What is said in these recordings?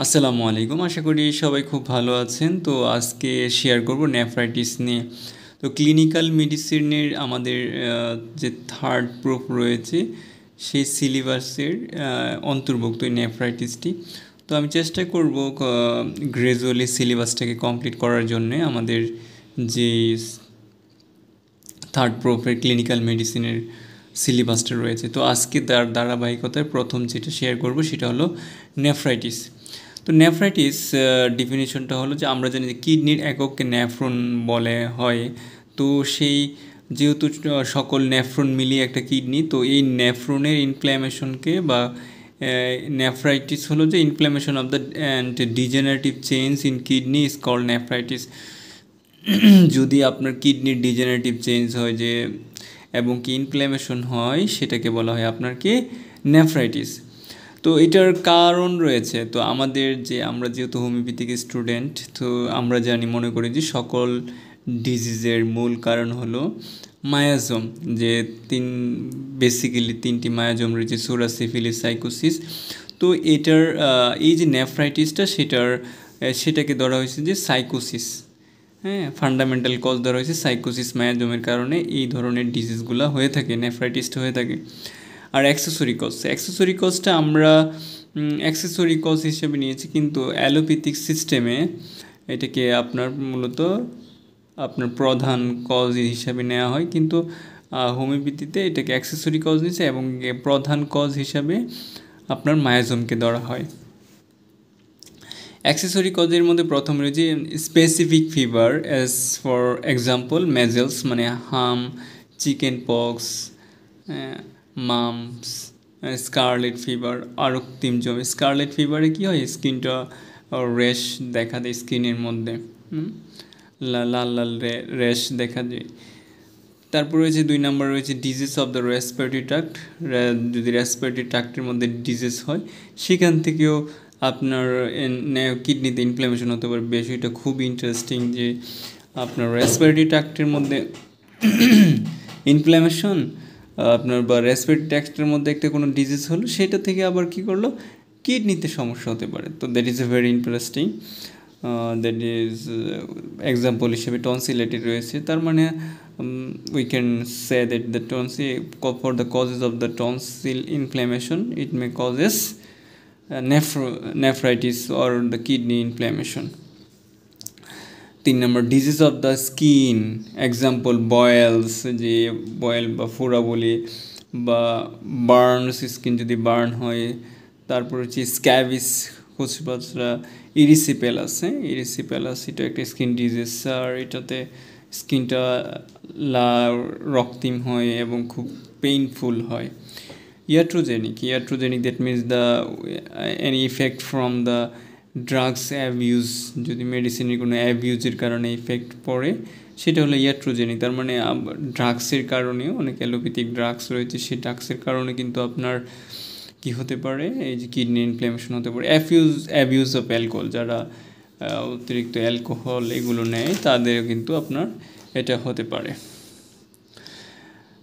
আসসালামু আলাইকুম, আশা করি সবাই খুব ভালো আছেন। তো আজকে শেয়ার করব নেফ্রাইটিস নিয়ে। তো ক্লিনিক্যাল মেডিসিনের আমাদের যে থার্ড প্রুফ রয়েছে সেই সিলেবাসের অন্তর্ভুক্ত এই নেফ্রাইটিসটি। তো আমি চেষ্টা করব গ্রাজুয়ালি সিলেবাসটাকে কমপ্লিট করার জন্য। আমাদের যে থার্ড প্রুফের ক্লিনিক্যাল মেডিসিনের সিলেবাসটা রয়েছে, তো আজকে তার ধারাবাহিকতায় প্রথম যেটা শেয়ার করব সেটা হলো নেফ্রাইটিস। তো নেফ্রাইটিস ডিফিনিশনটা হলো যে আমরা জানি যে কিডনির এককে নেফ্রন বলে হয়। তো সেই যেহেতু সকল নেফ্রন মিলিয়ে একটা কিডনি, তো এই নেফ্রনের ইনফ্ল্যামেশনকে বা নেফ্রাইটিস হলো যে inflammation of the and degenerative change in kidney is called nephritis. যদি আপনার কিডনির ডিজেনারেটিভ চেঞ্জ হয় যে এবং কি ইনফ্ল্যামেশন হয়, সেটাকে বলা হয় আপনার কি নেফ্রাইটিস। তো এটার কারণ রয়েছে। তো আমাদের যে আমরা যেহেতু হোমিওপ্যাথিক স্টুডেন্ট, তো আমরা জানি মনে করি যে সকল ডিজিজের মূল কারণ হলো মায়াজম। যে বেসিক্যালি তিনটি মায়াজম রয়েছে, সোরা, সিফিলিস, সাইকোসিস। তো এটার এই যে নেফ্রাইটিসটা সেটাকে ধরা হয়েছে যে সাইকোসিস। হ্যাঁ, ফান্ডামেন্টাল কজ ধরা হয়েছে সাইকোসিস, মায়াজমের কারণে এই ধরনের ডিজিজগুলো হয়ে থাকে, নেফ্রাইটিসটা হয়ে থাকে। আর অ্যাক্সেসরি কজটা আমরা অ্যাক্সেসরি কজ হিসেবে নিয়েছি, কিন্তু অ্যালোপ্যাথিক সিস্টেমে এটাকে আপনার মূলত আপনার প্রধান কজ হিসাবে নেওয়া হয়, কিন্তু হোমিওপ্যাথিতে এটাকে অ্যাক্সেসরি কজ নিয়েছে এবং প্রধান কজ হিসাবে আপনার মায়াজমকে ধরা হয়। অ্যাক্সেসরি কজের মধ্যে প্রথম রয়েছে specific fever, as for example measles মানে হাম, chicken pox, mumps, scarlet fever. আরও তিনজন স্কারলেট ফিভারে কী হয়, স্কিনটা র্যাশ দেখা দেয় স্কিনের মধ্যে, লাল লাল র্যাশ দেখা যায়। তারপর রয়েছে 2 নম্বর রয়েছে disease of the respiratory tract. যদি রেসপিরেটরি ট্র্যাক্টের মধ্যে ডিজিজ হয়, সেখান থেকেও আপনার কিডনিতে ইনফ্ল্যামেশন হতে পারে। বিষয়টা খুব ইন্টারেস্টিং যে আপনার রেসপিরেটরি ট্র্যাক্টের মধ্যে ইনফ্ল্যামেশন আপনার বা রেসপিরেটরি ট্র্যাক্টের মধ্যে একটা কোনো ডিজিজ হলো, সেটা থেকে আবার কী করলো, কিডনিতে সমস্যা হতে পারে। তো that is a very interesting. That is example হিসেবে টনসিলাইটিস রয়েছে। তার মানে we can say that the tonsil, for the causes of the tonsil inflammation, it may causes nephritis or the kidney inflammation. 3 number disease of the skin, example বয়েলস, যে boil বা ফোড়া বলি, বা Burns, skin যদি burn হয়। তারপর হচ্ছে scabies, খুচরা ইরিসিপেলাস। ইরিসিপেলাস এটা একটা স্কিন ডিজিজ, আর এটাতে স্কিনটা রক্তিম হয় এবং খুব পেইনফুল হয়। Iatrogenic that means the any effect from the drugs abuse, যদি মেডিসিনের কোনো অ্যাবিউজের কারণে ইফেক্ট পড়ে, সেটা হলো ইয়াট্রোজেনিক। তার মানে ড্রাগসের কারণেও, অনেক অ্যালোপ্যাথিক ড্রাগস রয়েছে, সেই ড্রাগসের কারণে কিন্তু আপনার কি হতে পারে, এই যে কিডনি ইনফ্ল্যামেশন হতে পারে। অ্যাবিউজ অফ অ্যালকোহল, যারা অতিরিক্ত অ্যালকোহল এগুলো নেয়, তাদেরও কিন্তু আপনার এটা হতে পারে।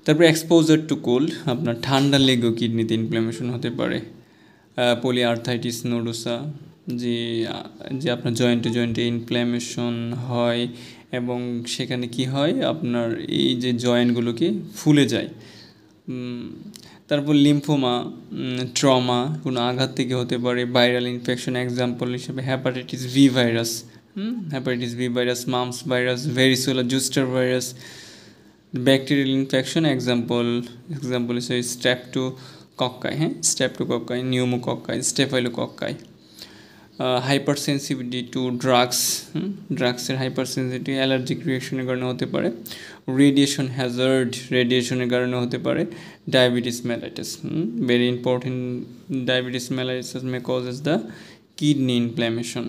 তারপরে এক্সপোজার টু কোল্ড, আপনার ঠান্ডা লেগেও কিডনিতে ইনফ্ল্যামেশন হতে পারে। পলিআর্থাইটিস নোডোসা, যে যে আপনার জয়েন্টে ইনফ্ল্যামেশন হয় এবং সেখানে কি হয়, আপনার এই যে জয়েন্টগুলোকে ফুলে যায়। তারপর লিম্ফোমা, ট্রমা, কোনো আঘাত থেকে হতে পারে। ভাইরাল ইনফেকশন, এক্সাম্পল হিসেবে hepatitis B virus, mumps virus, varicella zoster virus. Bacterial infection, example হিসেবে streptococci, pneumococci, staphylococci. Hyper sensitivity to ড্রাগসের হাইপার সেন্সিটিভিটি অ্যালার্জিক রিয়াকশনের কারণে হতে পারে। রেডিয়েশনের কারণে হতে পারে। Diabetes mellitus, very important, diabetes mellitus may causes the kidney inflammation.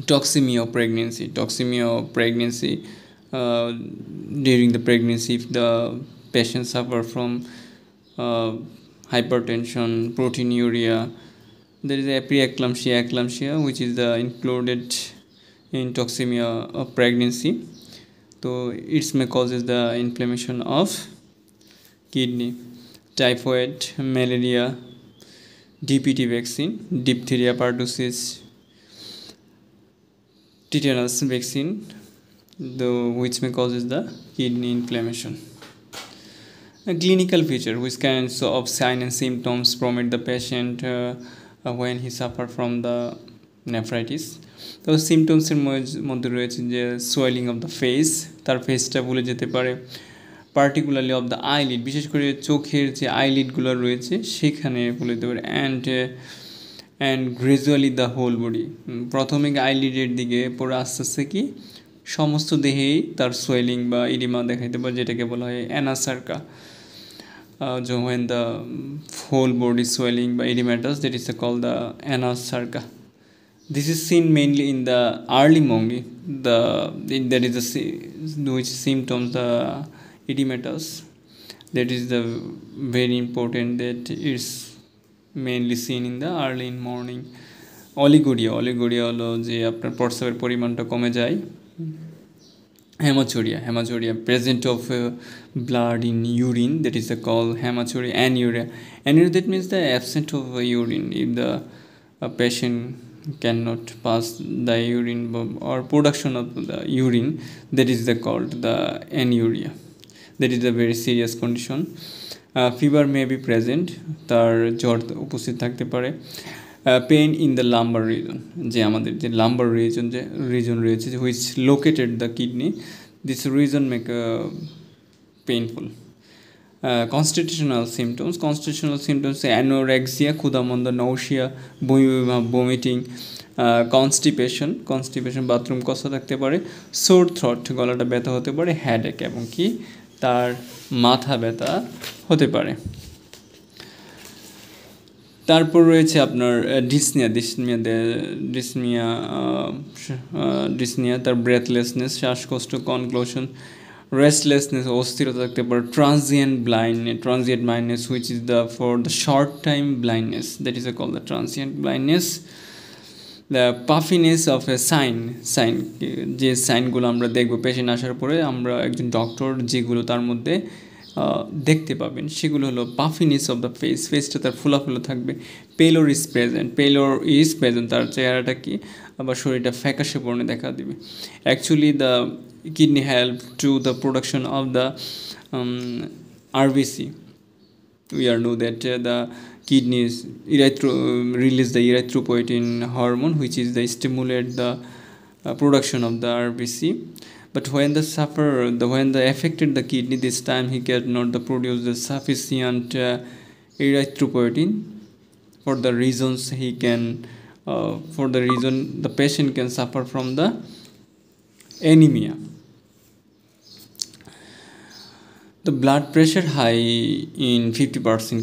Toxemia of pregnancy, during the pregnancy, if the patient suffer from hypertension, proteinuria, there is a preeclampsia, which is included in toxemia of pregnancy. So it may causes the inflammation of kidney. Typhoid, malaria, DPT vaccine, diphtheria pertussis, tetanus vaccine, which may causes the kidney inflammation. A clinical feature which kinds of signs and symptoms permit the patient when he suffer from the nephritis. তো সিমটমসের মধ্যে রয়েছে যে swelling of the face, তার ফেসটা ফুলে যেতে পারে, particularly of the eyelid, বিশেষ করে চোখের যে আইলিডগুলো রয়েছে সেখানে ফুলে যেতে পারে, and gradually the whole body, প্রথমে আইলিডের দিকে পরে আস্তে আস্তে কি সমস্ত দেহেই তার সোয়েলিং বা ইডিমা দেখাইতে পারে, যেটাকে বলা হয় অ্যানাসার্কা। When the whole body swelling by edematous, that is called the anasarca. This is seen mainly in the early morning. That is which symptoms the edematous. That is the very important that is mainly seen in the early morning. Oliguria হলো যে আপনার প্রস্রাবের পরিমাণটা কমে যায়। Hematuria, present of blood in urine, that is called hematuria. Anuria, that means the absence of urine. If the patient cannot pass the urine or production of the urine, that is called the anuria. That is a very serious condition. Fever may be present, তার জ্বর উপস্থিত থাকতে পারে। Pain in the lumbar region, যে আমাদের যে lumbar region রয়েছে which located the kidney, this region make painful. Constitutional symptoms anorexia, ক্ষুধামন্দা, নৌশিয়া, বমিটিং, কনস্টিপেশন, বাথরুম কষা থাকতে পারে, সোর থ্রট, গলাটা ব্যথা হতে পারে, হেডেক, এবং কি তার মাথা ব্যথা হতে পারে। তারপর রয়েছে আপনার ডিসনিয়া, তার ব্রেথলেসনেস, শ্বাসকষ্ট, কনক্লোশন, রেস্টলেসনেস, অস্থিরতা থাকতে পারে, transient blindness which is the for the short time blindness, that is call the transient blindness. The puffiness of a sign, যে সাইনগুলো আমরা দেখবো পেশেন্ট আসার পরে, আমরা একজন ডক্টর যেগুলো তার মধ্যে দেখতে পাবেন সেগুলো হলো পাফিনেস অফ দ্য ফেসটা তার ফুলা থাকবে। পেলোর ইজ প্রেজেন্ট, তার চেহারাটা কি আবার শরীরটা ফ্যাকাশে বর্ণে দেখা দেবে। Actually the kidney help to the production of the RBC. We are know that the kidneys release the erythropoietin hormone, which is the stimulate the production of the RBC. But when the affected the kidney, this time he cannot produce the sufficient erythropoietin. For the reason the patient can suffer from the anemia. The blood pressure high in 50%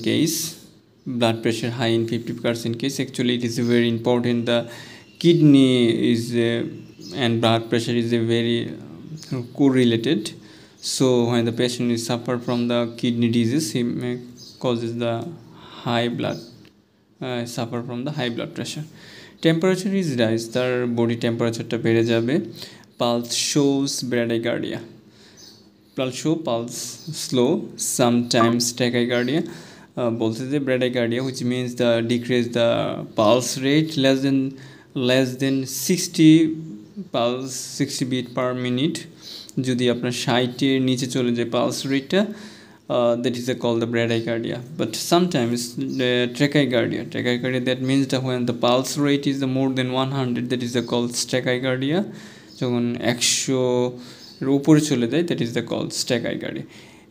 case. Actually, it is very important. The kidney is and blood pressure is a very correlated. So when the patient is suffer from the kidney disease, he may causes the suffer from the high blood pressure. Temperature is rise, তার body temperature টা বেড়ে যাবে। Pulse shows bradycardia. Pulse slow, sometimes tachycardia. বলছে যে bradycardia, which means the decrease the pulse rate less than 60 beat per minute. যদি আপনার 60-এর নিচে চলে যায় পালস রেটটা, that is called the bradycardia. But sometimes the tachycardia, that means that when the pulse rate is more than 100, that is called tachycardia. যখন 100-এর উপরে চলে যায়, that is called tachycardia.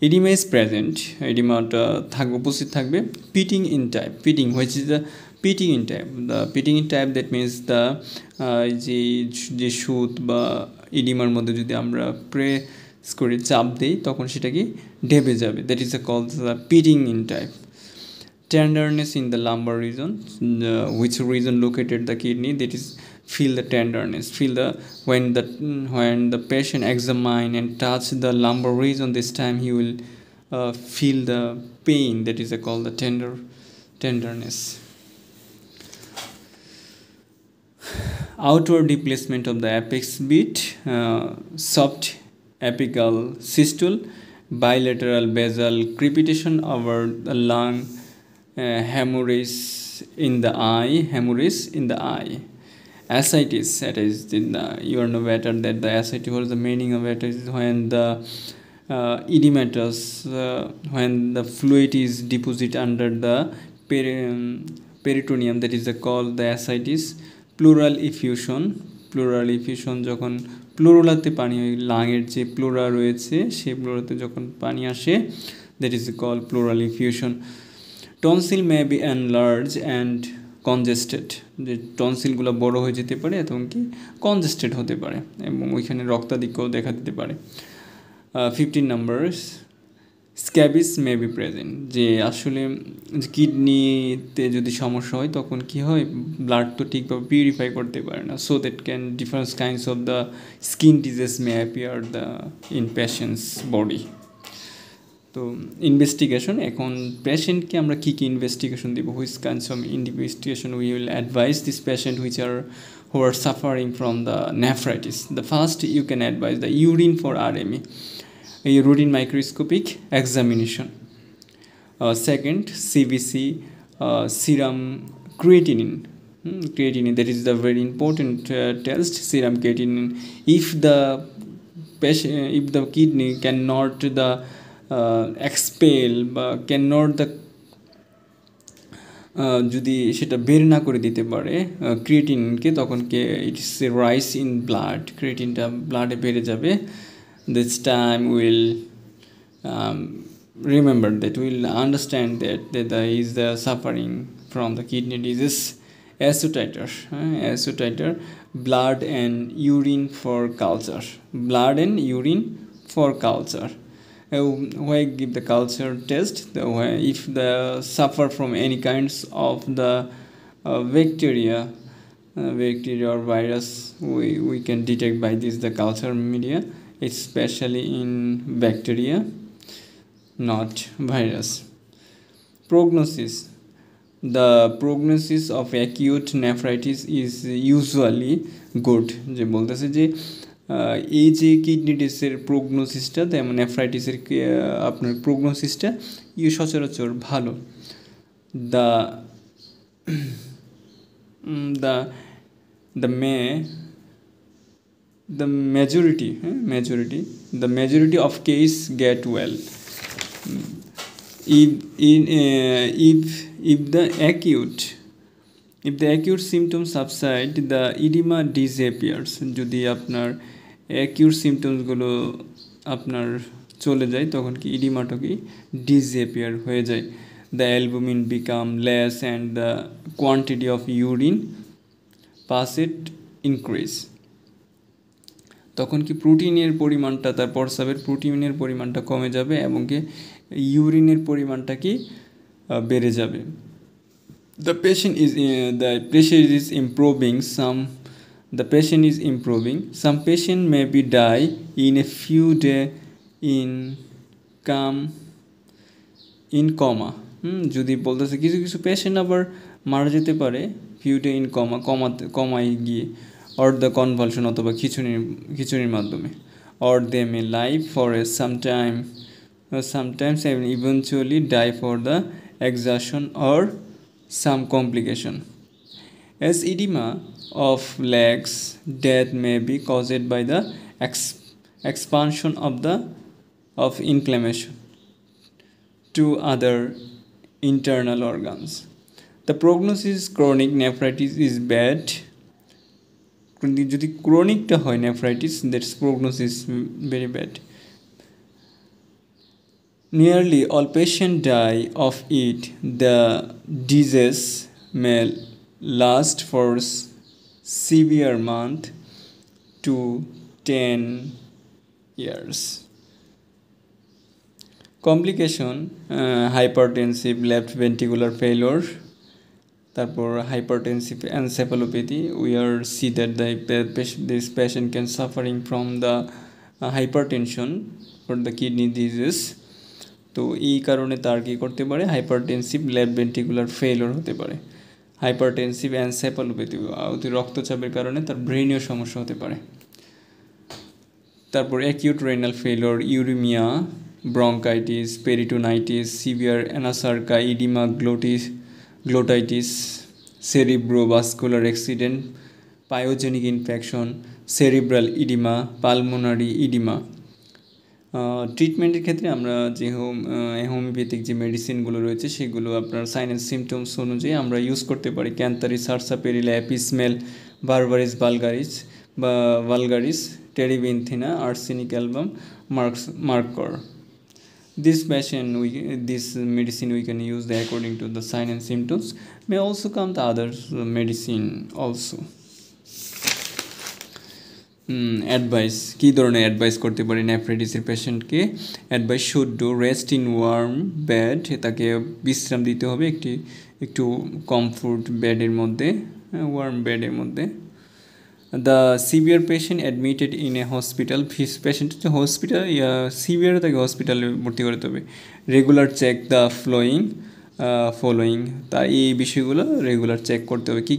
Edema is present, এডিমাটা উপস্থিত থাকবে। Pitting in type, which is the pitting in type, that means the যে সুত বা ইডিমার মধ্যে যদি আমরা প্রেস করে চাপ দেই তখন সেটা কি ঢেবে যাবে, that is called the pitting in type. Tenderness in the lumbar region, which region located the kidney, that is feel the tenderness, when the patient examine and touch the lumbar region, this time he will feel the pain, that is called the tenderness. Outward displacement of the apex beat, soft apical systole, bilateral basal crepitation over the lung, hemorrhage in the eye, hemorrhage in the eye. Ascites, that is in the, you are know better that the ascites, what is the meaning of it, is when the edematous, when the fluid is deposited under the peritoneum, that is called the ascites. Pleural effusion, pleural effusion, যখন প্লুরালাতে পানি, লাংয়ের যে pleura রয়েছে সেই প্লুরাতে যখন পানি আসে, that is call pleural effusion. Tonsil may be enlarge and congested, যে টনসিলগুলো বড় হয়ে যেতে পারে এবং কি কনজেস্টেড হতে পারে এবং ওইখানে রক্তাধিক্যও দেখা দিতে পারে। 15 numbers, scabies may be present, যে আসলে কিডনিতে যদি সমস্যা হয় তখন কি হয়, ব্লাড তো ঠিকভাবে পিউরিফাই করতে পারে না, so that can different kinds of the skin disease may appear the in patient's body. তো ইনভেস্টিগেশন, এখন পেশেন্টকে আমরা কী কী ইনভেস্টিগেশন দেবো, which kinds of investigation we will advise this patient which are who are suffering from the nephritis. The first, you can advise the urine for RME, a routine microscopic examination. Second, CBC, serum creatinine. Creatinine, that is the very important test, serum creatinine. If the patient, if the kidney cannot the expel, cannot the যদি সেটা বের না করে দিতে পারে ক্রিয়েটিনকে, তখন it's rise in blood, ক্রিয়েটিনটা ব্লাডে বেড়ে যাবে। This time will remember that, will understand that that is the suffering from the kidney disease. ASO titre, ASO titre, blood and urine for culture, blood and urine for culture. Why give the culture test, if the suffer from any kinds of the bacteria or virus, we can detect by this the culture media, especially in bacteria, not virus. Prognosis, the prognosis of acute nephritis is usually good, যে বলতেছে যে এই যে kidney ডিসের প্রোগনোসিসটা, তেমন নেফ্রাইটিসের আপনার প্রোগনোসিসটা সচরাচর ভালো। The the the May the majority the majority of case get well. If the acute symptoms subside, the edema disappears. যদি আপনার অ্যাকিউট সিমটমসগুলো আপনার চলে যায়, তখন কি ইডিমাটা কি ডিসঅ্যাপিয়ার হয়ে যায়। The albumin become less and the quantity of urine passed increase, তখন কি প্রোটিনের পরিমাণটা, তার প্রস্রাবের প্রোটিনের পরিমাণটা কমে যাবে এবং কি ইউরিনের পরিমাণটা কি বেড়ে যাবে। The patient is improving. The patient is improving. Some patient may be die in a few days in coma. যদি বলতেছে কিছু কিছু পেশেন্ট আবার মারা যেতে পারে ফিউ ডে ইন কমায় গিয়ে, or the convulsion অথবা খিচুনির মাধ্যমে, or they may live for sometimes and eventually die for the exhaustion or some complication. As edema of legs, death may be caused by the expansion of inflammation to other internal organs. The prognosis chronic nephritis is bad. যদি ক্রনিকটা হয় nephritis, that's prognosis very bad. Nearly all patients die of it. The disease may last for severe month to 10 years. Complication, hypertensive left ventricular failure, তারপর hypertensive encephalopathy. We are see that this patient can suffering from the hypertension for the kidney disease. তো এই কারণে তার কি করতে পারে, hypertensive left ventricular failure হতে পারে। হাইপারটেনসিভ এনসেফালোপ্যাথি, অতি রক্তচাপের কারণে তার ব্রেনেও সমস্যা হতে পারে। তারপর acute renal failure, uraemia, bronchitis, peritonitis, severe anasarca, oedema glottis, glottitis, cerebrovascular accident, pyogenic infection, cerebral oedema, pulmonary oedema. ট্রিটমেন্টের ক্ষেত্রে আমরা যে হোমিওপ্যাথিক যে মেডিসিনগুলো রয়েছে সেগুলো আপনার সাইন অ্যান্ড সিমটমস অনুযায়ী আমরা ইউজ করতে পারি। Cantharis, sarsaparilla, apis mel, berberis vulgaris, terebinthina, arsenic album, merc cor. This medicine we can use according to the sign and symptoms. May also come the other medicine also. Advice, কী ধরনের advice করতে পারি নেফ্রাইটিসের পেশেন্টকে? Advice should do rest in warm bed, তাকে বিশ্রাম দিতে হবে একটু কমফোর্ট বেডের মধ্যে, ওয়ার্ম বেডের মধ্যে। The severe patient admitted in a hospital, patient হচ্ছে হসপিটাল, সিভিয়ার তাকে হসপিটালে ভর্তি করতে হবে। রেগুলার চেক দ্য ফলোয়িং, তা এই বিষয়গুলো রেগুলার চেক করতে হবে। কী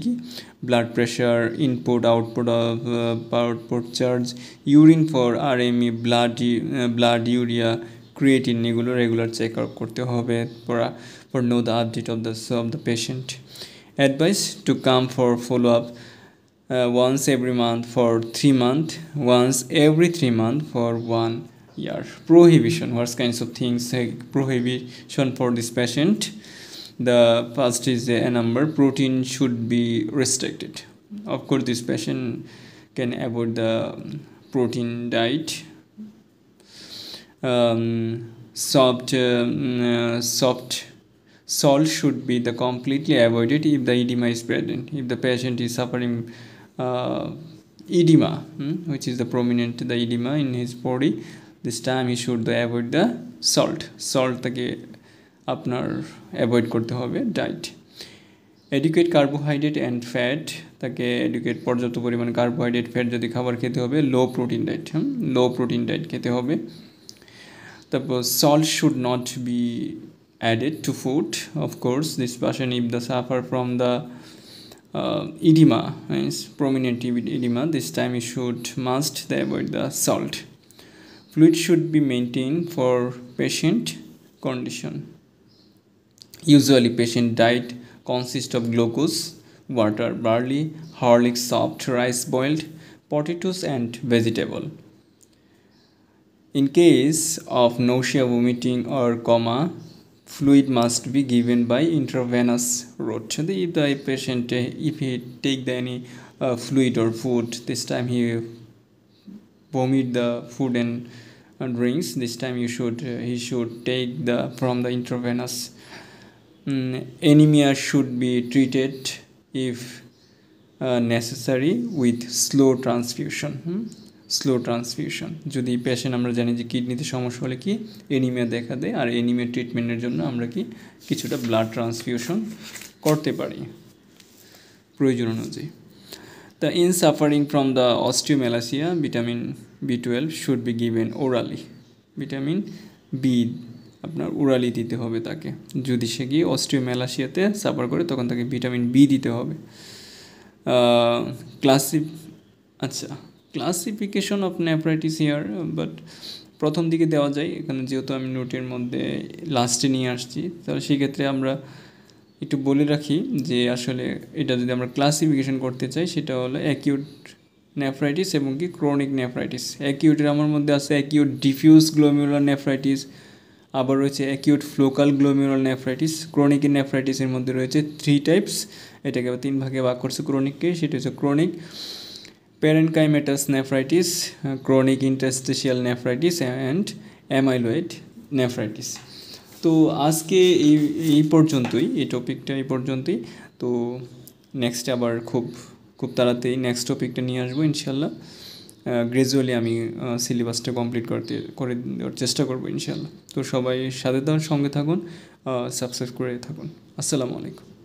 blood pressure, input output chart, urine for RME, blood urea, creatine, এগুলো রেগুলার চেক আপ করতে হবে for know the update of the patient. Advice to come for follow up once every month for 3 months, once every 3 months for 1 year. Prohibition, what kinds of things prohibition for this patient? The first is a number, protein should be restricted. Of course this patient can avoid the protein diet. Soft salt should be completely avoided if the edema is present. If the patient is suffering edema, which is the prominent the edema in his body, this time he should avoid the salt take আপনার avoid করতে হবে diet. Educate carbohydrate and fat, তাকে educate পর্যাপ্ত পরিমাণে carbohydrate fat যদি খাবার খেতে হবে। লো প্রোটিন ডায়েট খেতে হবে। তারপর salt should not be added to food. Of course this patient if the suffer from the edema, means prominent edema, this time you must avoid the salt. Fluid should be maintained for patient condition. Usually patient diet consists of glucose, water, barley, Horlicks, soft rice, boiled potatoes and vegetable. In case of nausea, vomiting or coma, fluid must be given by intravenous route. If the patient if he take any fluid or food, this time he vomit the food and drinks, this time he should take from the intravenous. Anemia should be treated if necessary with slow transfusion. যদি patient আমরা জানি যে কিডনিতে সমস্যা হলে কি anaemia দেখা দেয়, আর এনিমিয়া ট্রিটমেন্টের জন্য আমরা কি কিছুটা ব্লাড ট্রান্সফিউশন করতে পারি প্রয়োজন অনুযায়ী। তা in suffering from the osteomalacia, vitamin B12 should be given orally. Vitamin B আপনার ওরালি দিতে হবে তাকে। যদি সে কি অস্টিওমেলাসিয়াতে সাফার করে তখন তাকে ভিটামিন বি দিতে হবে। Classification of nephritis here, but প্রথম দিকে দেওয়া যায় এখানে, যেহেতু আমি নোটের মধ্যে লাস্টে নিয়ে আসছি, তাহলে সেক্ষেত্রে আমরা একটু বলে রাখি যে আসলে এটা যদি আমরা ক্লাসিফিকেশন করতে চাই সেটা হলো অ্যাকিউট নেফ্রাইটিস এবং কি ক্রনিক নেফ্রাইটিস। অ্যাকিউটের আমার মধ্যে আছে অ্যাকিউট ডিফিউজ গ্লোমিউলার নেফ্রাইটিস, আবার রয়েছে অ্যাকিউট ফ্লোকাল গ্লোমিউলার নেফ্রাইটিস। ক্রনিক নেফ্রাইটিসের মধ্যে রয়েছে 3 টাইপস, এটাকে 3 ভাগে ভাগ করছে ক্রনিককে। সেটা হচ্ছে chronic parenchymatous nephritis, chronic interstitial nephritis and amyloid nephritis. তো আজকে এই পর্যন্তই, এই টপিকটা এই পর্যন্তই। তো নেক্সট আবার খুব তাড়াতাড়ি নেক্সট টপিকটা নিয়ে আসবো ইনশাল্লাহ। গ্র্যাজুয়ালি আমি সিলেবাসটা কমপ্লিট করে দেওয়ার চেষ্টা করবো ইনশাল্লাহ। তো সবাই সঙ্গে থাকুন, সাবস্ক্রাইব করে থাকুন। আসসালামু আলাইকুম।